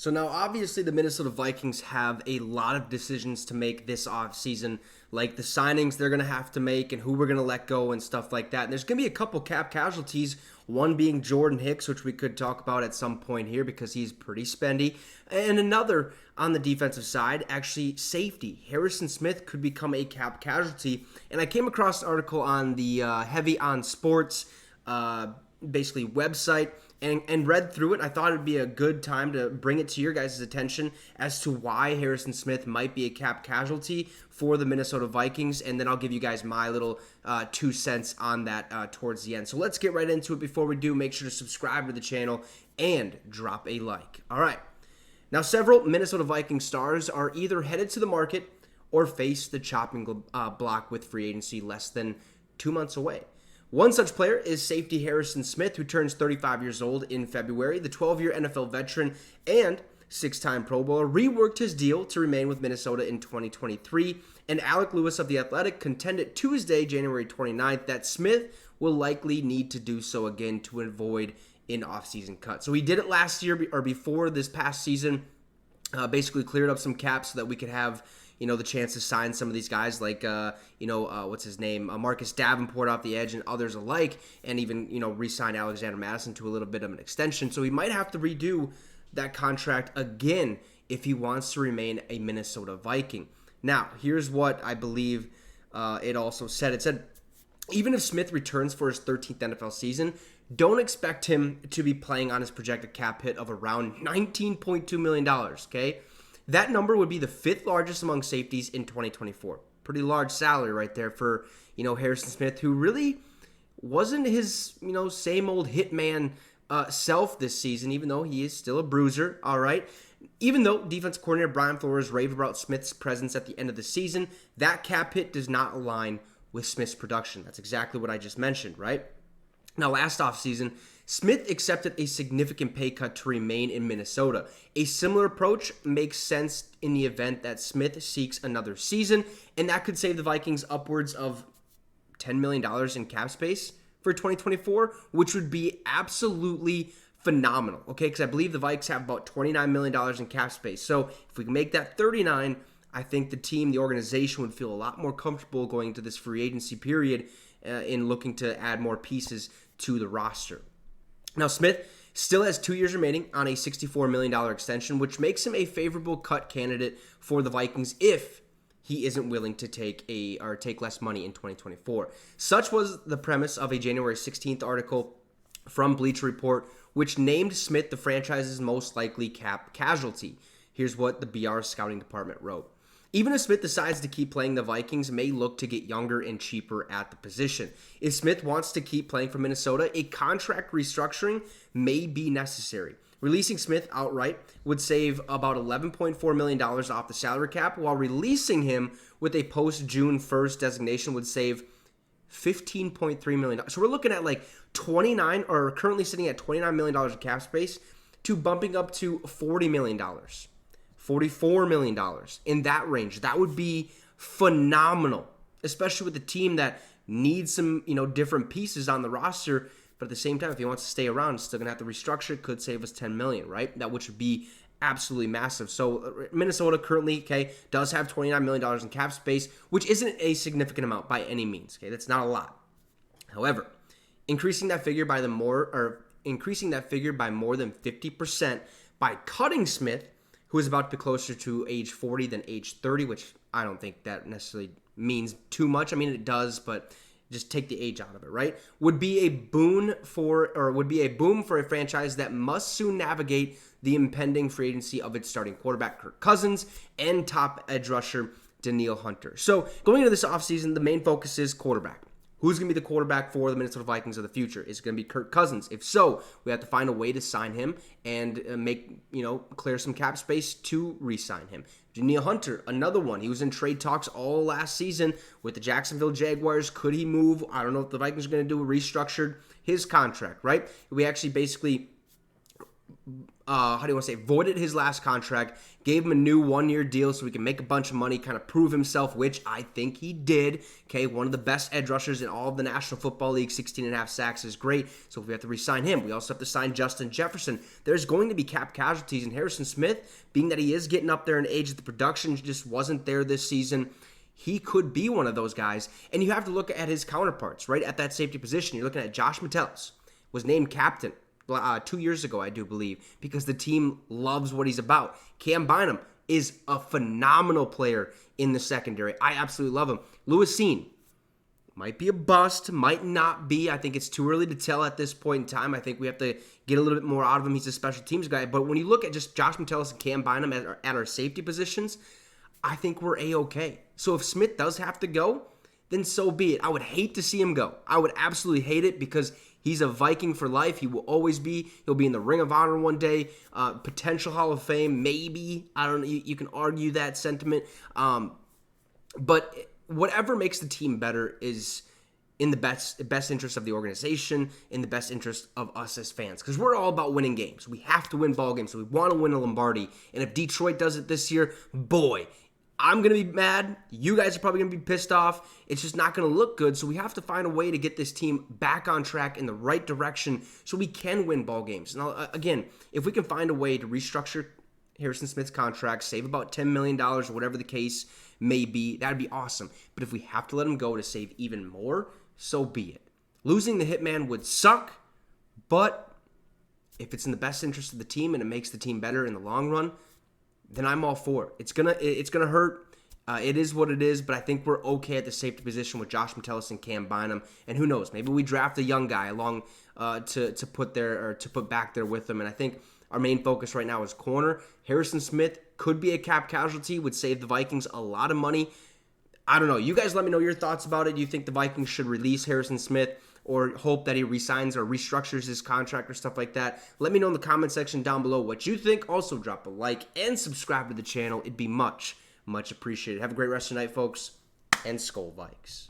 So now, obviously, the Minnesota Vikings have a lot of decisions to make this offseason, like the signings they're going to have to make and who we're going to let go and stuff like that. And there's going to be a couple cap casualties, one being Jordan Hicks, which we could talk about at some point here because he's pretty spendy, and another on the defensive side, actually safety. Harrison Smith could become a cap casualty. And I came across an article on the Heavy on Sports basically website and read through it. I thought it would be a good time to bring it to your guys' attention as to why Harrison Smith might be a cap casualty for the Minnesota Vikings, and then I'll give you guys my little 2 cents on that towards the end. So let's get right into it. Before we do, make sure to subscribe to the channel and drop a like. All right. Now, several Minnesota Vikings stars are either headed to the market or face the chopping block with free agency less than 2 months away. One such player is safety Harrison Smith, who turns 35 years old in February. The 12-year NFL veteran and 6-time Pro Bowler reworked his deal to remain with Minnesota in 2023, and Alec Lewis of The Athletic contended Tuesday, January 29th, that Smith will likely need to do so again to avoid an offseason cut. So he did it last year or before this past season, basically cleared up some caps so that we could have the chance to sign some of these guys like, what's his name, Marcus Davenport off the edge and others alike, and even, re-sign Alexander Madison to a little bit of an extension. So he might have to redo that contract again if he wants to remain a Minnesota Viking. Now, here's what I believe it also said. It said, even if Smith returns for his 13th NFL season, don't expect him to be playing on his projected cap hit of around $19.2 million, okay? That number would be the 5th largest among safeties in 2024. Pretty large salary right there for, Harrison Smith, who really wasn't his, same old hitman self this season, even though he is still a bruiser, all right? Even though defensive coordinator Brian Flores raved about Smith's presence at the end of the season, that cap hit does not align with Smith's production. That's exactly what I just mentioned, right? Now, last offseason, Smith accepted a significant pay cut to remain in Minnesota. A similar approach makes sense in the event that Smith seeks another season, and that could save the Vikings upwards of $10 million in cap space for 2024, which would be absolutely phenomenal, okay? Because I believe the Vikes have about $29 million in cap space. So if we can make that 39, I think the team, the organization would feel a lot more comfortable going into this free agency period in looking to add more pieces to the roster. Now, Smith still has 2 years remaining on a $64 million extension, which makes him a favorable cut candidate for the Vikings if he isn't willing to take less money in 2024. Such was the premise of a January 16th article from Bleacher Report, which named Smith the franchise's most likely cap casualty. Here's what the BR scouting department wrote. Even if Smith decides to keep playing, the Vikings may look to get younger and cheaper at the position. If Smith wants to keep playing for Minnesota, a contract restructuring may be necessary. Releasing Smith outright would save about $11.4 million off the salary cap, while releasing him with a post-June 1st designation would save $15.3 million. So we're looking at like currently sitting at $29 million of cap space to bumping up to $40 million. $44 million in that range. That would be phenomenal, especially with a team that needs some, different pieces on the roster. But at the same time, if he wants to stay around, he's still going to have to restructure. Could save us $10 million, right? Which would be absolutely massive. So Minnesota currently, does have $29 million in cap space, which isn't a significant amount by any means, That's not a lot. However, increasing that figure by more than 50% by cutting Smith, who is about to be closer to age 40 than age 30, which I don't think that necessarily means too much. I mean, it does, but just take the age out of it, right? Would be a boom for a franchise that must soon navigate the impending free agency of its starting quarterback, Kirk Cousins, and top edge rusher, Danielle Hunter. So going into this offseason, the main focus is quarterback. Who's going to be the quarterback for the Minnesota Vikings of the future? Is it going to be Kirk Cousins? If so, we have to find a way to sign him and clear some cap space to re-sign him. Danielle Hunter, another one. He was in trade talks all last season with the Jacksonville Jaguars. Could he move? I don't know if the Vikings are going to do restructured his contract, right? We actually basically voided his last contract, gave him a new 1-year deal so he can make a bunch of money, kind of prove himself, which I think he did. Okay, one of the best edge rushers in all of the National Football League, 16.5 sacks is great. So if we have to re-sign him, we also have to sign Justin Jefferson. There's going to be cap casualties, and Harrison Smith, being that he is getting up there in age, the production just wasn't there this season. He could be one of those guys, and you have to look at his counterparts, right, at that safety position. You're looking at Josh Metellus, was named captain 2 years ago, I do believe, because the team loves what he's about. Cam Bynum is a phenomenal player in the secondary. I absolutely love him. Lewis Seen might be a bust, might not be. I think it's too early to tell at this point in time. I think we have to get a little bit more out of him. He's a special teams guy. But when you look at just Josh Metellus and Cam Bynum at our safety positions, I think we're A-okay. So if Smith does have to go, then so be it. I would hate to see him go. I would absolutely hate it because he's a Viking for life. He will always be. He'll be in the Ring of Honor one day. Potential Hall of Fame, maybe. I don't know. You can argue that sentiment. But whatever makes the team better is in the best interest of the organization, in the best interest of us as fans. Because we're all about winning games. We have to win ball games. So we want to win a Lombardi. And if Detroit does it this year, boy, I'm going to be mad. You guys are probably going to be pissed off. It's just not going to look good. So we have to find a way to get this team back on track in the right direction so we can win ball games. Now, again, if we can find a way to restructure Harrison Smith's contract, save about $10 million or whatever the case may be, that'd be awesome. But if we have to let him go to save even more, so be it. Losing the hitman would suck, but if it's in the best interest of the team and it makes the team better in the long run, then I'm all for it. It's gonna hurt. It is what it is, but I think we're okay at the safety position with Josh Metellus and Cam Bynum. And who knows? Maybe we draft a young guy along to put back there with them. And I think our main focus right now is corner. Harrison Smith could be a cap casualty, would save the Vikings a lot of money. I don't know. You guys let me know your thoughts about it. Do you think the Vikings should release Harrison Smith or hope that he resigns or restructures his contract or stuff like that? Let me know in the comment section down below what you think. Also, drop a like and subscribe to the channel. It'd be much, much appreciated. Have a great rest of the night, folks, and Skol Vikes.